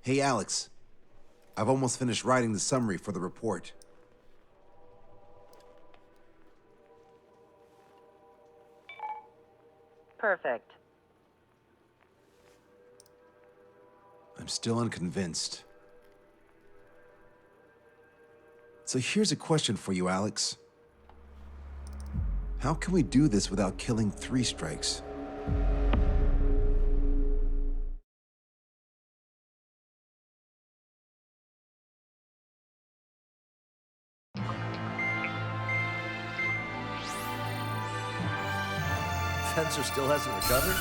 Hey, Alex. I've almost finished writing the summary for the report. Perfect. I'm still unconvinced. So here's a question for you, Alex. How can we do this without killing 3 strikes? Fencer still hasn't recovered?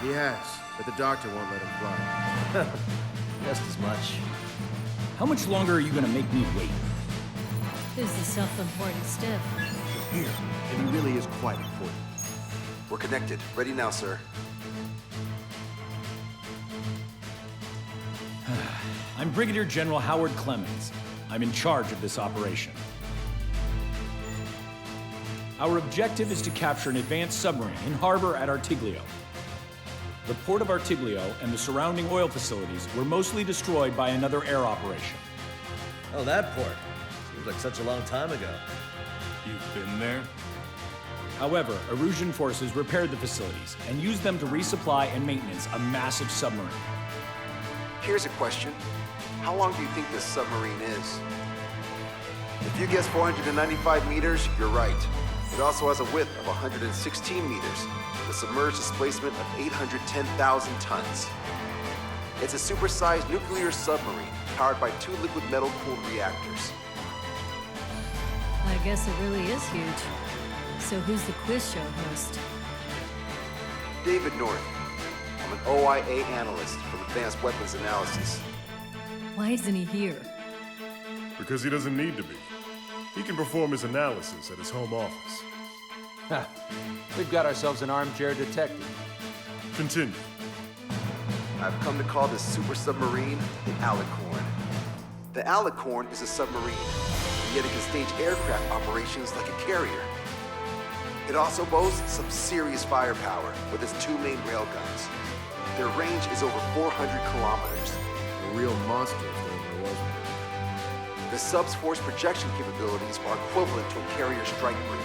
He has, but the doctor won't let him fly. Just as much. How much longer are you gonna make me wait? Who's the self-important stiff? Here, and he really is quite important. We're connected. Ready now, sir. I'm Brigadier General Howard Clemens. I'm in charge of this operation. Our objective is to capture an advanced submarine in harbor at Artiglio. The port of Artiglio and the surrounding oil facilities were mostly destroyed by another air operation. Oh, that port. Seems like such a long time ago. You've been there? However, Erusian forces repaired the facilities and used them to resupply and maintenance a massive submarine. Here's a question. How long do you think this submarine is? If you guess 495 meters, you're right. It also has a width of 116 meters, with a submerged displacement of 810,000 tons. It's a supersized nuclear submarine powered by 2 liquid metal-cooled reactors. I guess it really is huge. So who's the quiz show host? David North. I'm an OIA analyst from Advanced Weapons Analysis. Why isn't he here? Because he doesn't need to be. He can perform his analysis at his home office. Ha! We've got ourselves an armchair detective. Continue. I've come to call this super submarine the Alicorn. The Alicorn is a submarine, and yet it can stage aircraft operations like a carrier. It also boasts some serious firepower with its 2 main railguns. Their range is over 400 kilometers. A real monster if there ever was one. The sub's force projection capabilities are equivalent to a carrier strike group.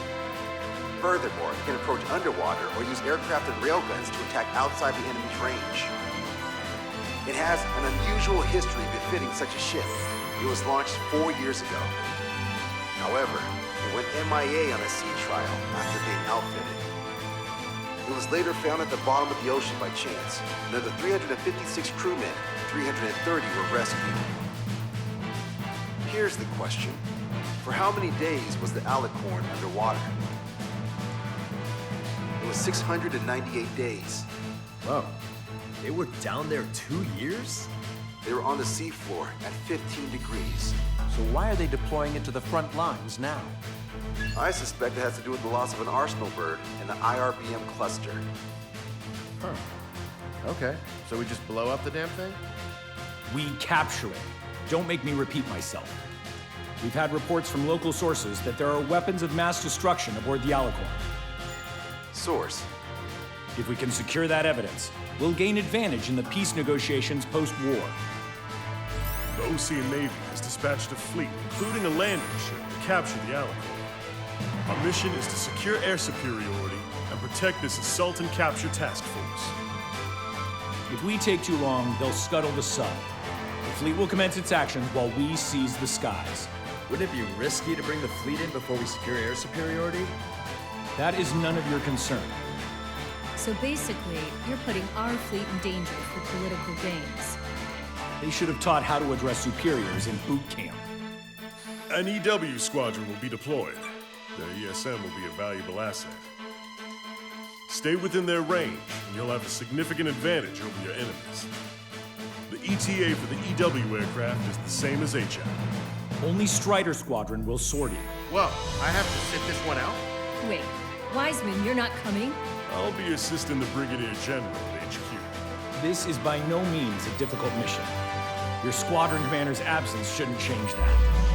Furthermore, it can approach underwater or use aircraft and railguns to attack outside the enemy's range. It has an unusual history befitting such a ship. It was launched 4 years ago. However, it went MIA on a sea trial after being outfitted. It was later found at the bottom of the ocean by chance, and of the 356 crewmen, 330 were rescued. Here's the question. For how many days was the Alicorn underwater? It was 698 days. Whoa. They were down there 2 years? They were on the seafloor at 15 degrees. So why are they deploying it to the front lines now? I suspect it has to do with the loss of an arsenal bird in the IRBM cluster. Huh. Okay, so we just blow up the damn thing? We capture it. Don't make me repeat myself. We've had reports from local sources that there are weapons of mass destruction aboard the Alicorn. Source. If we can secure that evidence, we'll gain advantage in the peace negotiations post-war. The Ocean Navy has dispatched a fleet, including a landing ship, to capture the Alicorn. Our mission is to secure air superiority and protect this assault and capture task force. If we take too long, they'll scuttle the sub. The fleet will commence its actions while we seize the skies. Wouldn't it be risky to bring the fleet in before we secure air superiority? That is none of your concern. So basically, you're putting our fleet in danger for political gains. They should have taught how to address superiors in boot camp. An EW squadron will be deployed. Their ESM will be a valuable asset. Stay within their range, and you'll have a significant advantage over your enemies. The ETA for the EW aircraft is the same as HAP. Only Strider Squadron will sort it. Well, I have to sit this one out? Wait, Wiseman, you're not coming? I'll be assisting the Brigadier General at HQ. This is by no means a difficult mission. Your squadron commander's absence shouldn't change that.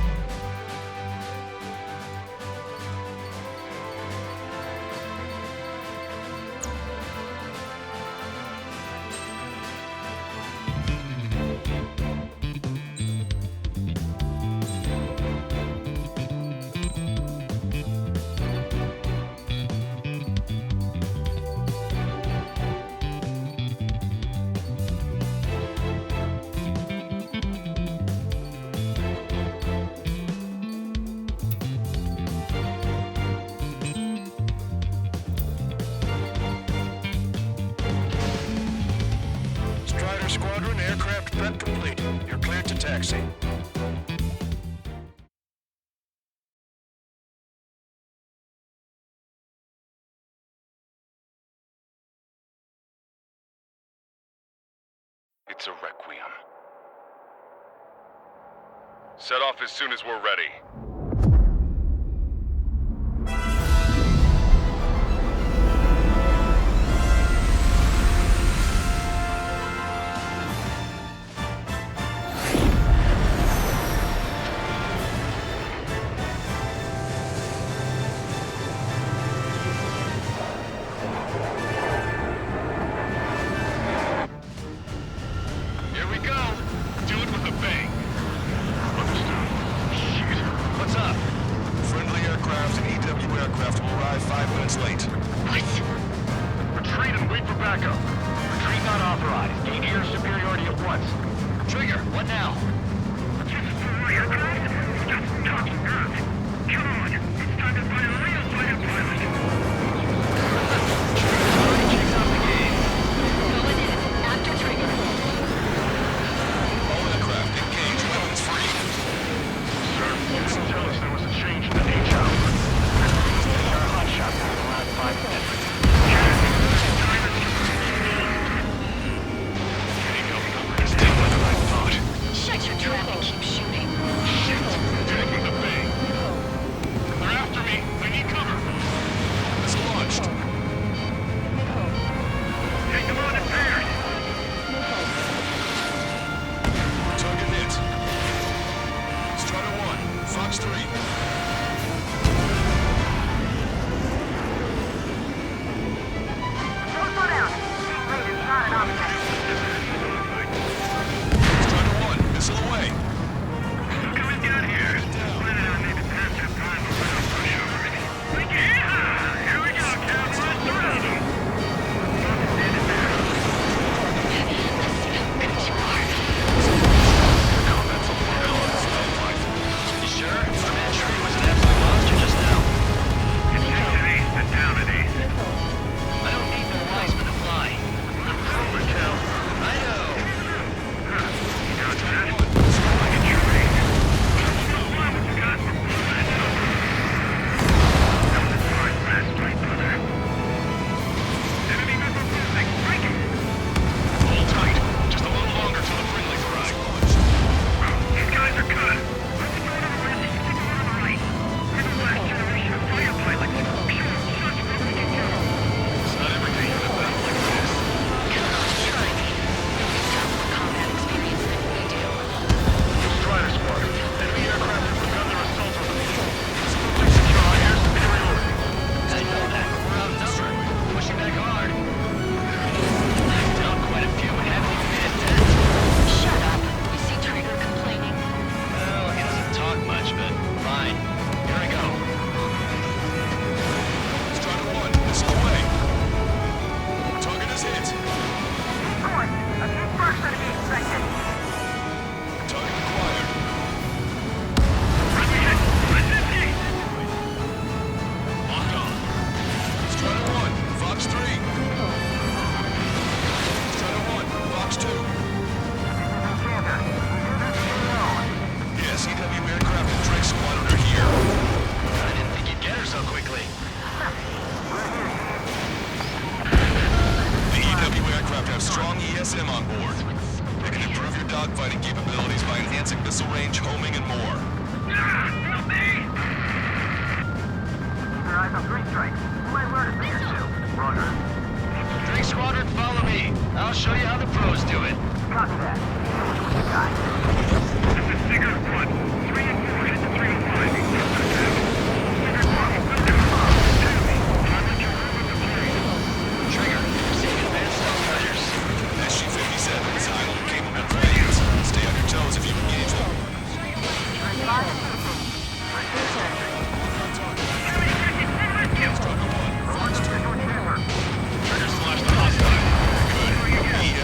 Prep complete. You're cleared to taxi. It's a requiem. Set off as soon as we're ready.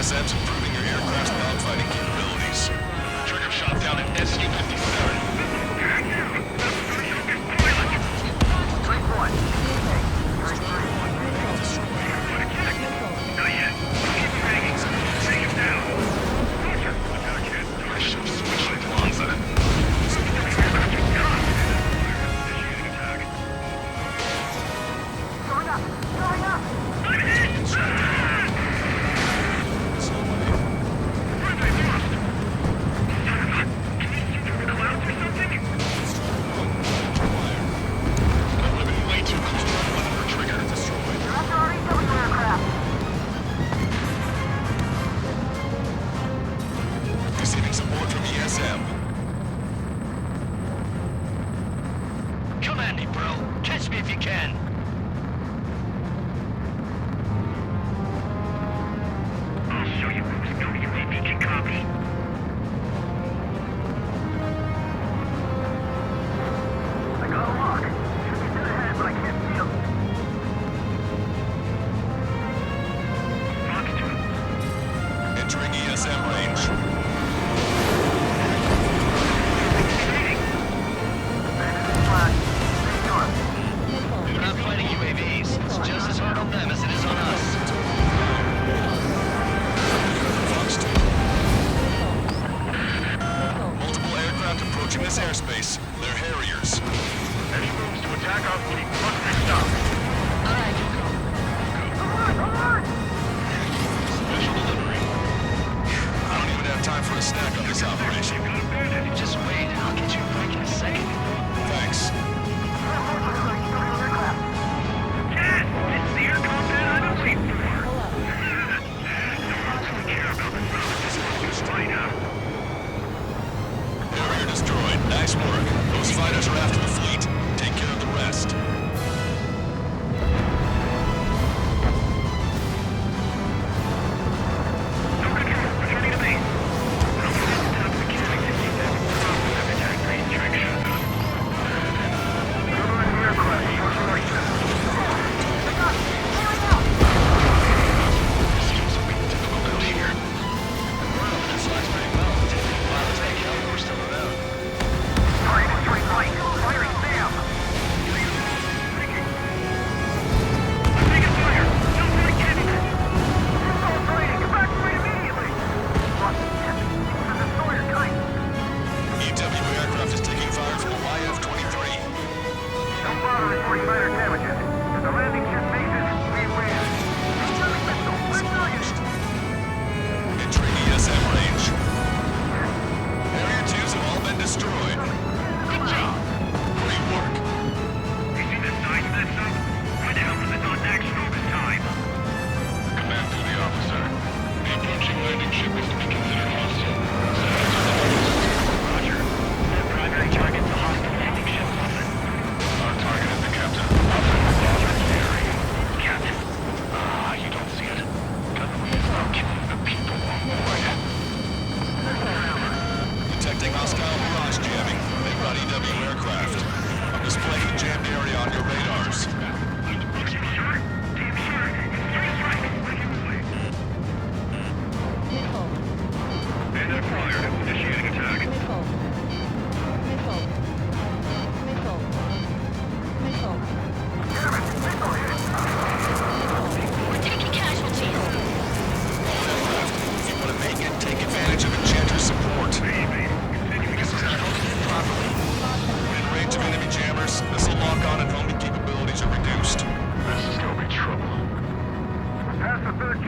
ESM's improving your aircraft's dogfighting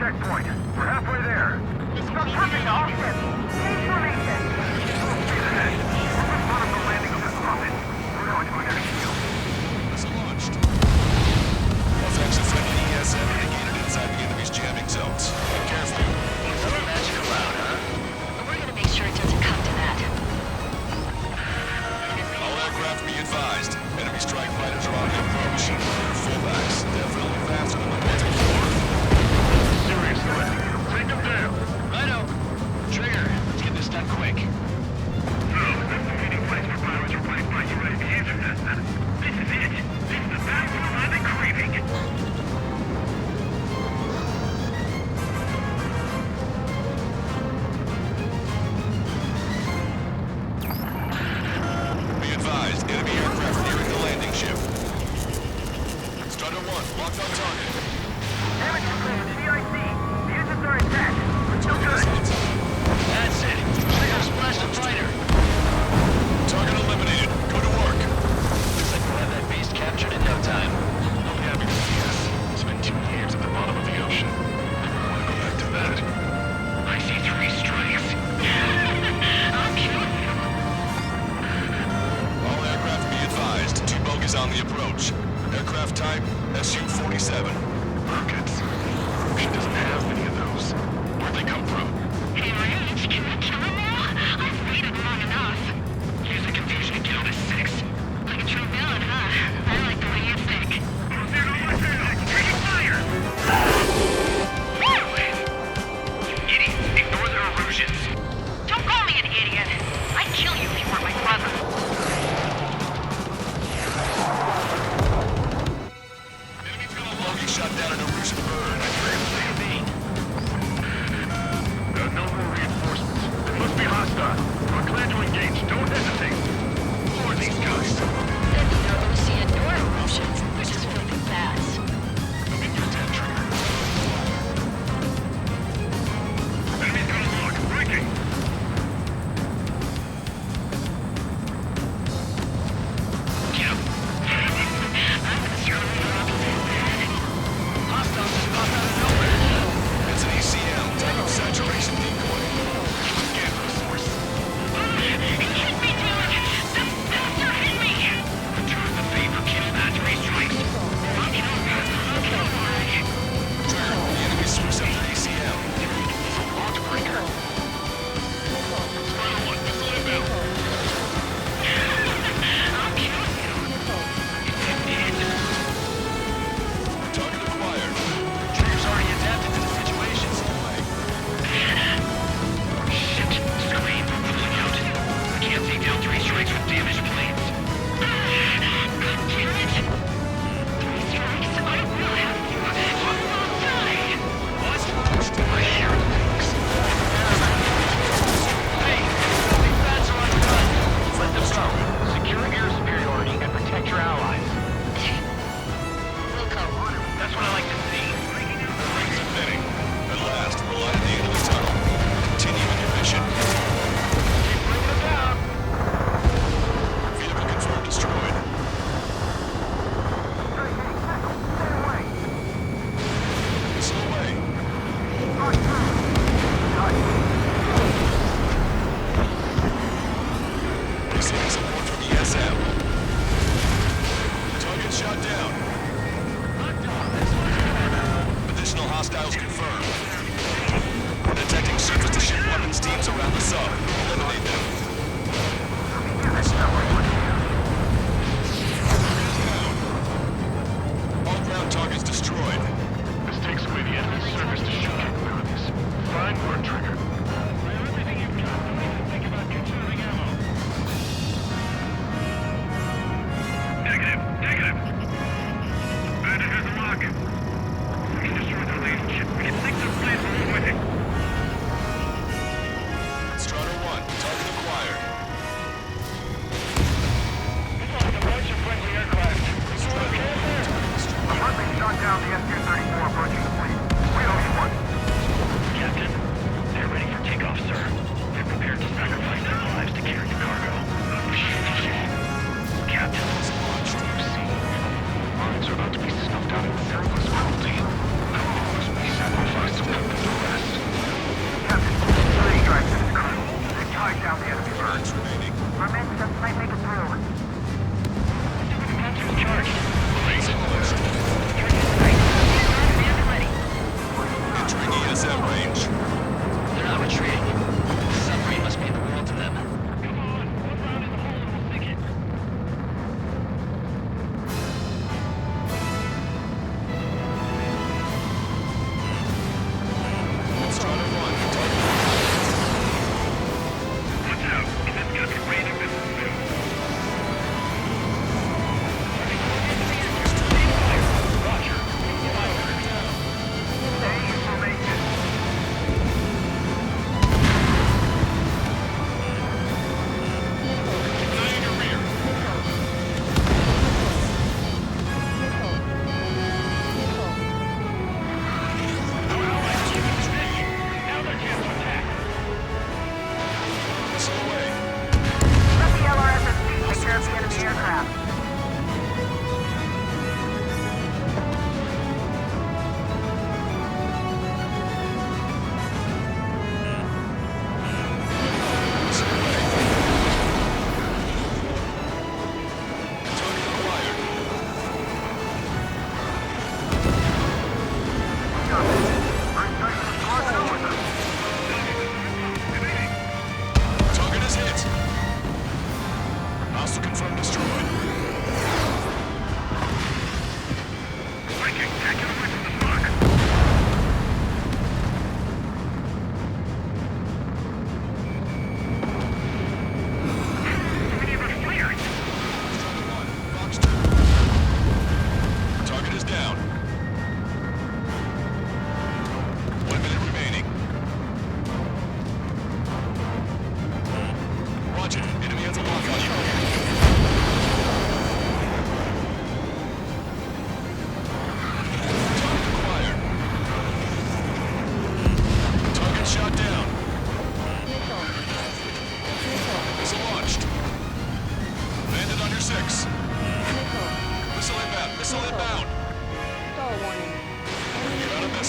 checkpoint. We're halfway there. Stop pushing the offset. Change formation. Speed ahead. We're in front of the landing of this rocket. We're going to an airfield. Missile launched. Offensive friendly ESM indicated inside the enemy's jamming zones. Be careful. Another magic cloud, huh? We're gonna make sure it doesn't come to that. All aircraft be advised. Enemy strike fighters are on the approach. They're fullbacks. Definitely faster than the ones before. Serious threat. Take them down. Righto. Trigger, let's get this done quick. So, that's the meeting place for pilots replaced by U.S. aviation. This is it. This is the battlefield I've been craving. Be advised. Enemy aircraft nearing the landing ship. Strider 1, locked on target. Damage control to CIC. The engines are intact. We're still good. That's it. Trigger splashed the fighter. Target eliminated. Go to work. Looks like we'll have that beast captured in no time. I'll be happy to see us. Spent 2 years at the bottom of the ocean. Never want to go back to that. I see 3 strikes. I'll kill you. All aircraft be advised. 2 bogies on the approach. Aircraft type, Su-47. Rockets. She doesn't have many of those. Where'd they come from? Hey, Rage, can we kill him now? I've waited long enough. Use the confusion to kill this 6. Like a true villain, huh? I like the way you think. Taking fire! Idiot! Ignore their illusions. Don't call me an idiot. I'd kill you if you weren't my brother. Enemy's got a Logie shot down an Erusian bird. No more reinforcements. They must be hostile. We're clear to engage. Don't hesitate. Who are these guys? They're neither Ocean nor Erusian. They're just filthy bats. Look at your 10 trigger. Enemy's got a lock. Breaking. Get him. I'm gonna screw you up so bad. Hostiles just popped out of nowhere. It's an ECM, type of saturation decoy. Scan for the source. Hit me, dude! The bastard hit me! Return the favor, kid. That's 3 strikes. Okay, alright. Trigger, the enemy swoops up their ECM. It's a launch breaker. Spider 1, missile inbound. I'll kill you. Target acquired. Trigger's already adapted to the situation. Shit. Scream. Pulling out. I can't take down 3 strikes with damaged planes. God damn it! 3 strikes, I will have you. You will die! What? I hear things. Hey, these bats are on the run. Let them go. Secure air superiority and protect your allies. We'll go. That's what I like to see. Rings are thinning. At last, we're light at the end of the tunnel. Continue in your mission. Keep bringing them down. Vehicle confirmed destroyed. Missile away. Receiving support from ESM. Target shot down. Additional hostiles confirmed. We're detecting surface-to-ship weapons teams around the sub. Eliminate them. All ground targets destroyed. This takes away the enemy's surface-to-ship capabilities. Fine work, Trigger. Everything you've got, don't even think about conserving ammo. Negative. Bandit has a lock. We can destroy their landing ship. We can sink their planes along with it. Strider 1, target acquired. It's like a bunch of friendly aircraft. Is you okay in there? Huntley shot down the SKIES approaching the fleet. We owe you one. Captain, they're ready for takeoff, sir. They're prepared to sacrifice their lives to carry the cargo. Captain, you see, lives are about to be snuffed out in senseless cruelty. Cause we sacrifice them.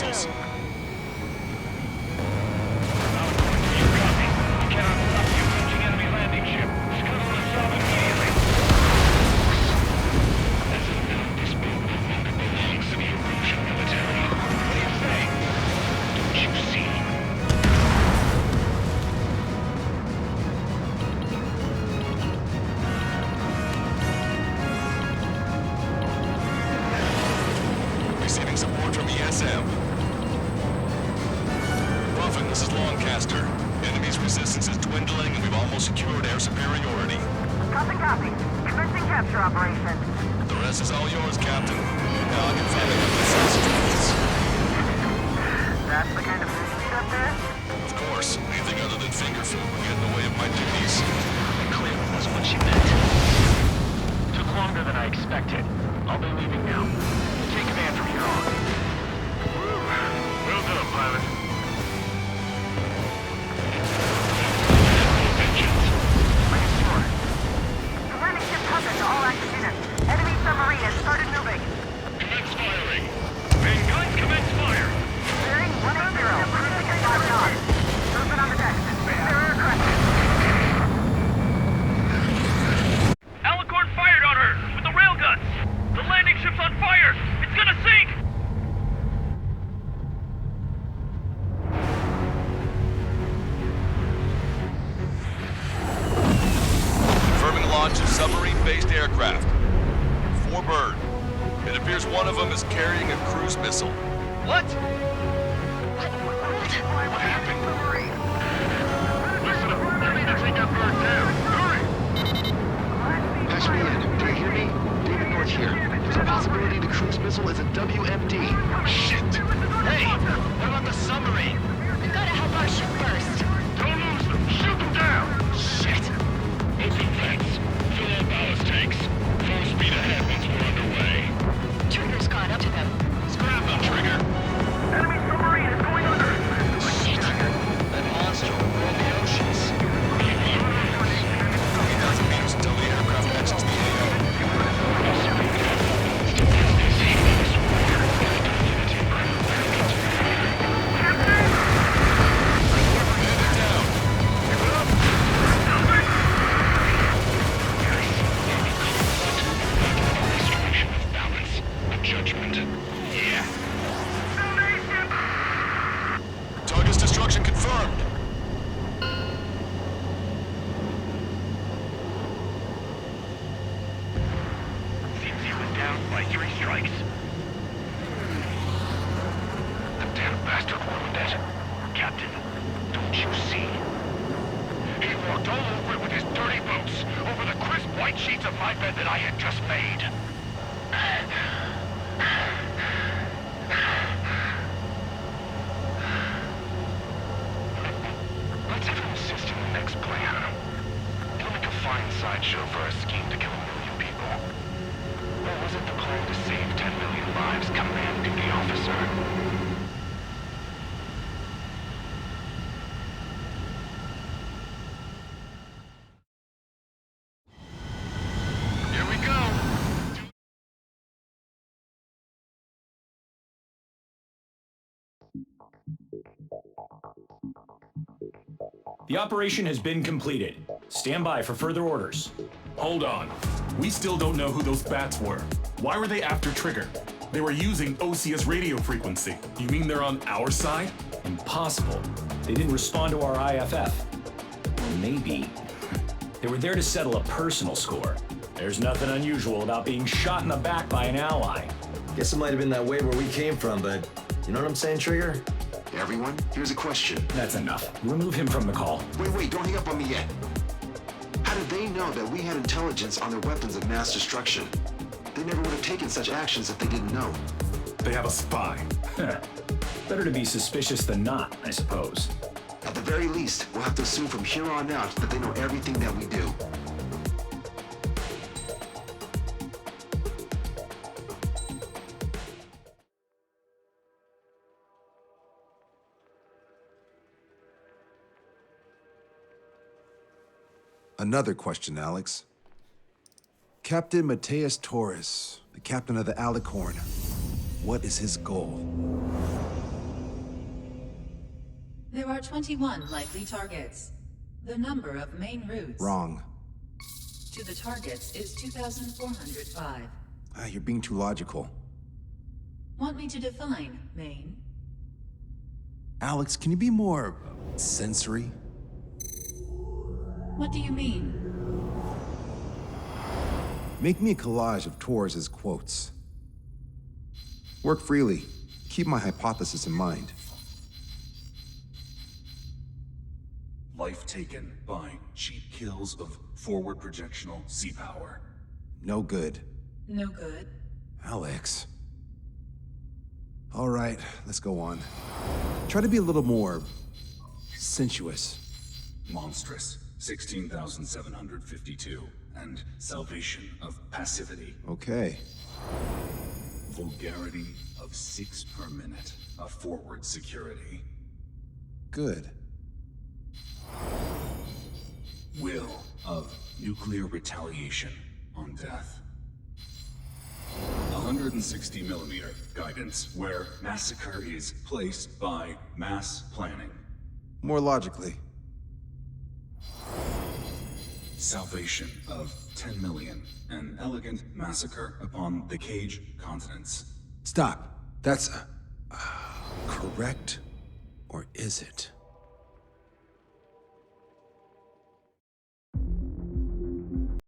missiles. Receiving support from ESM. Ruffin, this is Lancaster. Enemy's resistance is dwindling and we've almost secured air superiority. Copy, copy. Commencing capture operation. The rest is all yours, Captain. Now I can finally get this streets. That's the kind of food you eat up there? Of course, anything other than finger food would get in the way of my duties. Clear was what she meant. Took longer than I expected. I'll be leaving now. Take command from here on. Well done, pilot. The landing ship covered to all active units. Enemy submarine has started moving. Commence firing. Main guns commence fire. Bearing 180, cruising at 5 knots. Movement on the deck. Their aircraft. Alicorn fired on her with the railguns. The landing ship's on fire. It's gonna sink. Confirming launch of submarine-based aircraft. 4 bird. It appears one of them is carrying a cruise missile. What? What happened? Listen up. I need to take that bird down. Hurry! Patch me in. Do you hear me? David North here. There's a possibility the cruise missile is a WMD. Shit! Hey! What about the submarine? We've got to help our ship first. Don't lose them! Shoot them down! Shit! Open vents. Fill all ballast tanks. Full speed ahead once we're underway. Trigger's caught up to them. Scrap them, Trigger! Enemy submarine is going under! Shit! That monster will roll the oceans. 3,000 meters until the aircraft exits the AO. Judgment. Yeah. Target's destruction confirmed. Seems he was down by 3 strikes. The damn bastard ruined it. Captain, don't you see? He walked all over it with his dirty boots, over the crisp white sheets of my bed that I had just made. Let's have him assist in the next plan. He'll make a fine sideshow for a scheme to kill 1 million people. Or was it the plan to save 10 million lives commanding the officer? Here we go! The operation has been completed. Stand by for further orders. Hold on. We still don't know who those bats were. Why were they after Trigger? They were using OCS radio frequency. You mean they're on our side? Impossible. They didn't respond to our IFF. Or maybe they were there to settle a personal score. There's nothing unusual about being shot in the back by an ally. Guess it might have been that way where we came from, but you know what I'm saying, Trigger? Everyone, here's a question. That's enough. Remove him from the call. Wait, don't hang up on me yet. How did they know that we had intelligence on their weapons of mass destruction? They never would have taken such actions if they didn't know. They have a spy. Better to be suspicious than not, I suppose. At the very least, we'll have to assume from here on out that they know everything that we do. Another question, Alex. Captain Mateus Torres, the captain of the Alicorn. What is his goal? There are 21 likely targets. The number of main routes Wrong. to the targets is 2,405. You're being too logical. Want me to define main? Alex, can you be more sensory? What do you mean? Make me a collage of tours as quotes. Work freely. Keep my hypothesis in mind. Life taken by cheap kills of forward projectional sea power. No good. No good. Alex. All right, let's go on. Try to be a little more sensuous. Monstrous, 16,752. And salvation of passivity. Okay. Vulgarity of 6 per minute. A forward security. Good. Will of nuclear retaliation on death. 160 millimeter guidance where massacre is placed by mass planning. More logically. Salvation of 10 million. An elegant massacre upon the Cage continents. Stop. That's correct, or is it?